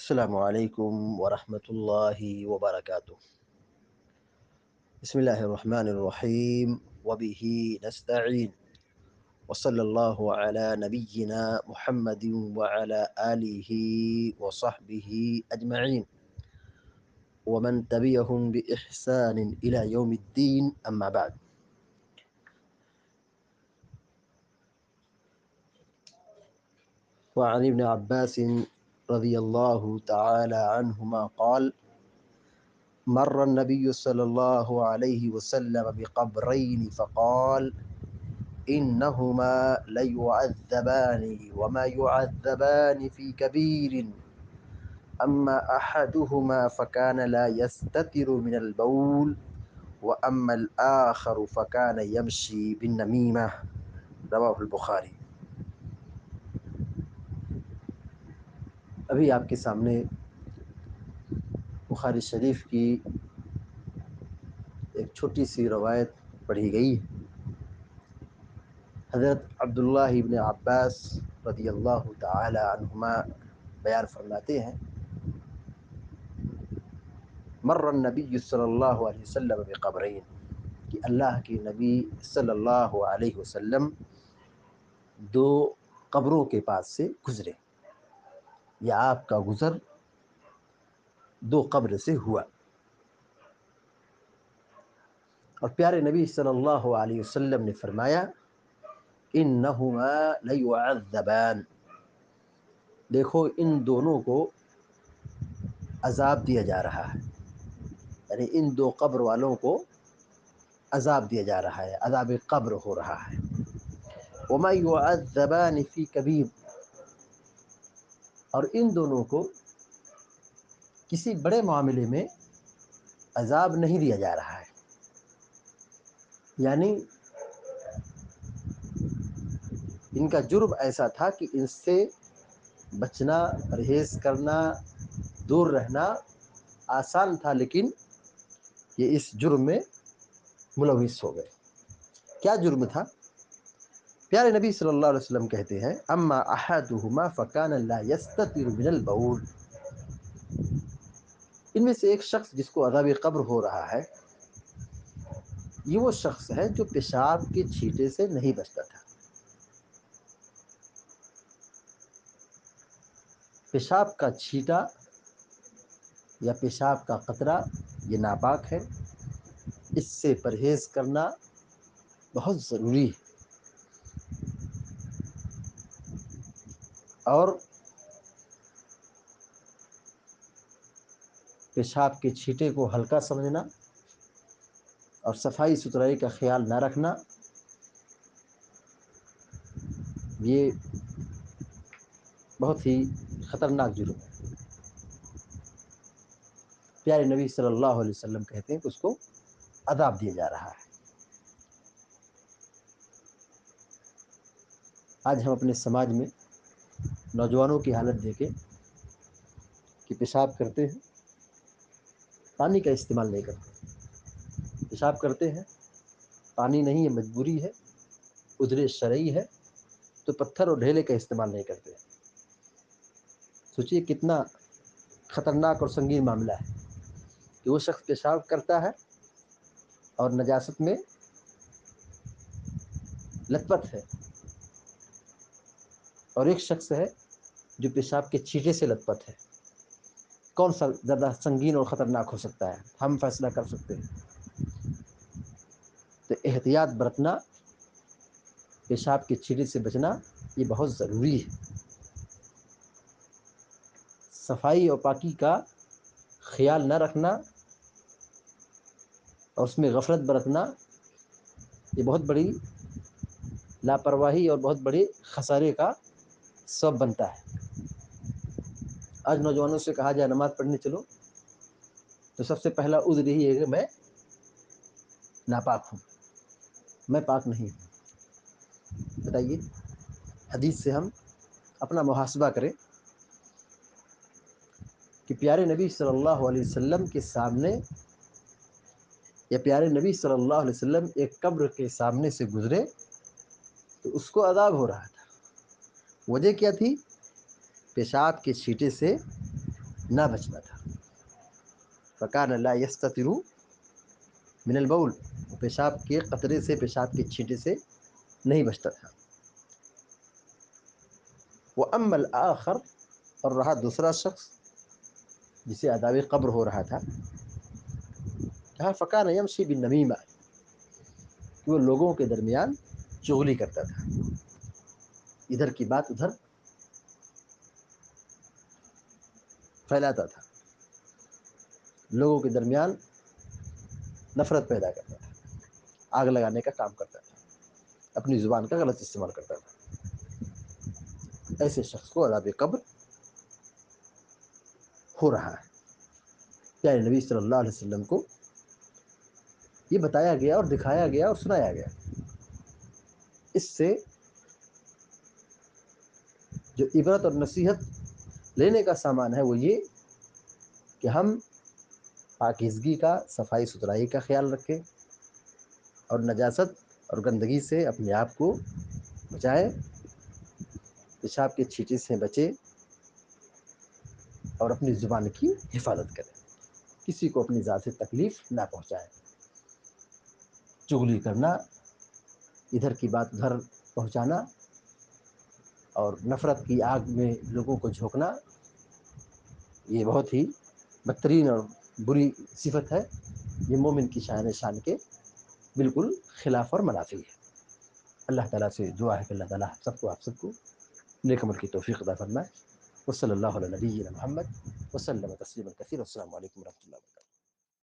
السلام علیکم ورحمۃ اللہ وبرکاتہ۔ بسم اللہ الرحمن الرحیم وبہ نستعین وصلی اللہ علی نبینا محمد وعلی آلہ وصحبہ اجمعین ومن تبعہم بإحسان الی یوم الدین، اما بعد۔ وعن ابن عباس رضی اللہ تعالی عنہما قال مر النبي صلى الله عليه وسلم بقبرين فقال إنهما ليعذبان وما يعذبان في كبير أما أحدهما فكان لا يستتر من البول وأما الآخر فكان يمشي بالنميمة، رواه البخاری۔ ابھی آپ کے سامنے بخاری شریف کی ایک چھوٹی سی روایت پڑھی گئی ہے۔ حضرت عبداللہ ابن عباس رضی اللہ تعالی عنہما بیان فرماتے ہیں، مر النبی صلی اللہ علیہ وسلم بقبرین، کہ اللہ کے نبی صلی اللہ علیہ وسلم دو قبروں کے پاس سے گزرے، یا آپ کا گزر دو قبر سے ہوا، اور پیارے نبی صلی اللہ علیہ وسلم نے فرمایا انہما لیعذبان، دیکھو ان دونوں کو عذاب دیا جا رہا ہے، یعنی ان دو قبر والوں کو عذاب دیا جا رہا ہے، عذاب قبر ہو رہا ہے۔ وما يعذبان فی کبیر، اور ان دونوں کو کسی بڑے معاملے میں عذاب نہیں دیا جا رہا ہے، یعنی ان کا جرم ایسا تھا کہ ان سے بچنا، پرہیز کرنا، دور رہنا آسان تھا، لیکن یہ اس جرم میں ملوث ہو گئے۔ کیا جرم تھا؟ پیارے نبی صلی اللہ علیہ وسلم کہتے ہیں اما احدہما فکان لا یستتر من البول، ان میں سے ایک شخص جس کو عذاب قبر ہو رہا ہے، یہ وہ شخص ہے جو پیشاب کے چھینٹے سے نہیں بچتا تھا۔ پیشاب کا چھینٹا یا پیشاب کا قطرہ یہ ناپاک ہے، اس سے پرہیز کرنا بہت ضروری ہے، اور پیشاب کے چھینٹے کو ہلکا سمجھنا اور صفائی ستھرائی کا خیال نہ رکھنا، یہ بہت ہی خطرناک جرم ہے۔ پیارے نبی صلی اللہ علیہ وسلم کہتے ہیں کہ اس کو عذاب دیا جا رہا ہے۔ آج ہم اپنے سماج میں نوجوانوں کی حالت دیکھیں کہ پیشاب کرتے ہیں، پانی کا استعمال نہیں کرتے، پیشاب کرتے ہیں، پانی نہیں ہے، مجبوری ہے، عذر شرعی ہے، تو پتھر اور ڈھیلے کا استعمال نہیں کرتے۔ سوچئے کتنا خطرناک اور سنگین معاملہ ہے کہ وہ شخص پیشاب کرتا ہے اور نجاست میں لت پت ہے، اور ایک شخص ہے جو پیشاب کے چھینٹے سے لت پت ہے۔ کون سا زیادہ سنگین اور خطرناک ہو سکتا ہے؟ ہم فیصلہ کر سکتے ہیں۔ تو احتیاط برتنا، پیشاب کے چھینٹے سے بچنا یہ بہت ضروری ہے۔ صفائی اور پاکی کا خیال نہ رکھنا اور اس میں غفلت برتنا یہ بہت بڑی لاپرواہی اور بہت بڑے خسارے کا سبب بنتا ہے۔ آج نوجوانوں سے کہا جائے نماز پڑھنے چلو تو سب سے پہلا عذر یہی ہے کہ میں ناپاک ہوں، میں پاک نہیں ہوں۔ بتائیے، حدیث سے ہم اپنا محاسبہ کریں کہ پیارے نبی صلی اللہ علیہ وسلم کے سامنے، یا پیارے نبی صلی اللہ علیہ وسلم ایک قبر کے سامنے سے گزرے تو اس کو عذاب ہو رہا تھا۔ وجہ کیا تھی؟ پیشاب کے چھینٹے سے نہ بچنا تھا. فکان لا یستتر من البول، پیشاب کے قطرے سے، پیشاب کے چھینٹے سے نہیں بچتا تھا. واما الاخر، اور رہا دوسرا شخص جسے عذاب قبر ہو رہا تھا، کہا فکان یمشی بالنمیمہ، کہ وہ لوگوں کے درمیان چغلی کرتا تھا، ادھر کی بات ادھر پھیلاتا تھا، لوگوں کے درمیان نفرت پیدا کرتا تھا، آگ لگانے کا کام کرتا تھا، اپنی زبان کا غلط استعمال کرتا تھا. ایسے شخص کو عذاب قبر ہو رہا ہے. پیارے نبی صلی اللہ علیہ وسلم کو یہ بتایا گیا اور دکھایا گیا اور سنایا گیا. اس سے جو عبرت اور نصیحت لینے کا سامان ہے وہ یہ کہ ہم پاکیزگی کا، صفائی ستھرائی کا خیال رکھیں، اور نجاست اور گندگی سے اپنے آپ کو بچائیں، پیشاب کے چھینٹے سے بچیں، اور اپنی زبان کی حفاظت کریں، کسی کو اپنی ذات سے تکلیف نہ پہنچائیں. چغلی کرنا، ادھر کی بات ادھر پہنچانا، اور نفرت کی آگ میں لوگوں کو جھونکنا، یہ بہت ہی بدترین اور بری صفت ہے. یہ مومن کی شان کے بالکل خلاف اور منافی ہے. اللہ تعالیٰ سے دعا ہے کہ اللہ تعالیٰ سب کو، آپ سب کو نیک عمل کی توفیق عطا فرمائے. وصلی اللہ علی نبینا محمد وسلم تسلیما کثیرا. السلام علیکم ورحمۃ اللہ وبرکاتہ.